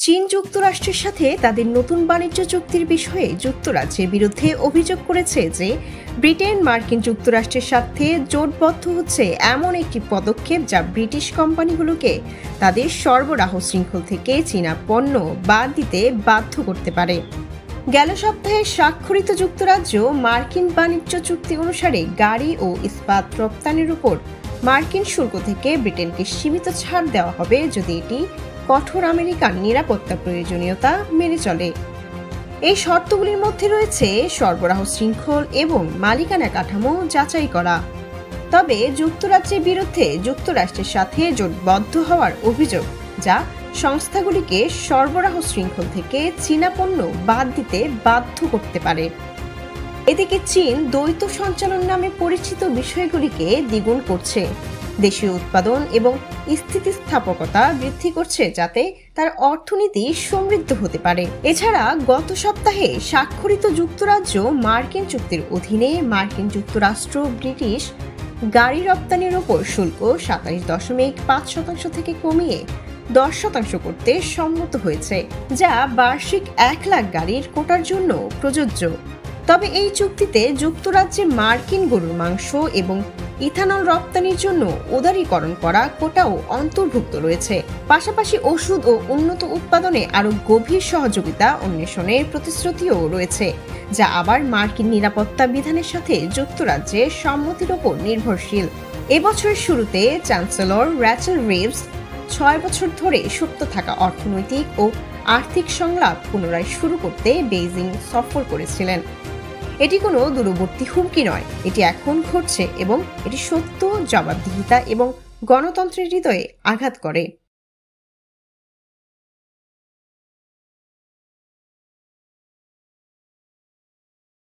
চীন যুক্তরাষ্ট্রের সাথে তাদের নতুন বাণিজ্য চুক্তির বিষয়ে যুক্তরাজ্যের বিরুদ্ধে অভিযোগ করেছে যে ব্রিটেন মার্কিন যুক্তরাষ্ট্রের সাথে জোটবদ্ধ হচ্ছে এমন একটি পদক্ষেপ যা ব্রিটিশ কোম্পানিগুলোকে তাদের সরবরাহ শৃঙ্খল থেকে চীনা পণ্য বাদ দিতে বাধ্য করতে পারে। গেল সপ্তাহে স্বাক্ষরিত যুক্তরাজ্য মার্কিন বাণিজ্য চুক্তি অনুসারে গাড়ি ও ইস্পাত রপ্তানির উপর মার্কিন শুল্ক থেকে ব্রিটেনকে সীমিত ছাড় দেওয়া হবে যদি এটি কঠোর আমেরিকান নিরাপত্তা প্রয়োজনীয়তা মেনে চলে। এই শর্তগুলির মধ্যে রয়েছে সরবরাহ শৃঙ্খল এবং মালিকানা কাঠামো যাচাই করা। তবে যুক্তরাজ্যের বিরুদ্ধে যুক্তরাষ্ট্রের সাথে জোটবদ্ধ হওয়ার অভিযোগ, যা সংস্থাগুলিকে সরবরাহ শৃঙ্খল থেকে চীনা পণ্য বাদ দিতে বাধ্য করতে পারে। এদিকে চীন দ্বৈত সঞ্চালন নামে পরিচিত বিষয়গুলিকে দ্বিগুণ করছে, দেশীয় উৎপাদন এবং স্থিতিস্থাপকতা বৃদ্ধি করছে যাতে তার অর্থনীতি সমৃদ্ধ হতে পারে। এছাড়া গত সপ্তাহে স্বাক্ষরিত যুক্তরাজ্য মার্কিন চুক্তির অধীনে মার্কিন যুক্তরাষ্ট্র ব্রিটিশ গাড়ি রপ্তানির উপর শুল্ক 27.5% থেকে কমিয়ে 10% করতে সম্মত হয়েছে, যা বার্ষিক 1 লাখ গাড়ির কোটার জন্য প্রযোজ্য। তবে এই চুক্তিতে যুক্তরাজ্যে মার্কিন গরুর মাংস এবং ইথানল রপ্তানির জন্য উদারীকরণ করা কোটাও অন্তর্ভুক্ত রয়েছে। পাশাপাশি ওষুধ ও উন্নত উৎপাদনে আরও গভীর সহযোগিতা অন্বেষণের প্রতিশ্রুতিও রয়েছে, যা আবার মার্কিন নিরাপত্তা বিধানের সাথে যুক্তরাজ্যের সম্মতির ওপর নির্ভরশীল। এবছরের শুরুতে চ্যান্সেলর র্যাচেল রিভস 6 বছর ধরে সুপ্ত থাকা অর্থনৈতিক ও আর্থিক সংলাপ পুনরায় শুরু করতে বেইজিং সফর করেছিলেন। এটি কোনো দূরবর্তী হুমকি নয়, এটি এখন ঘটছে এবং এটি সত্য, জবাবদিহিতা এবং গণতন্ত্রের হৃদয়ে আঘাত করে।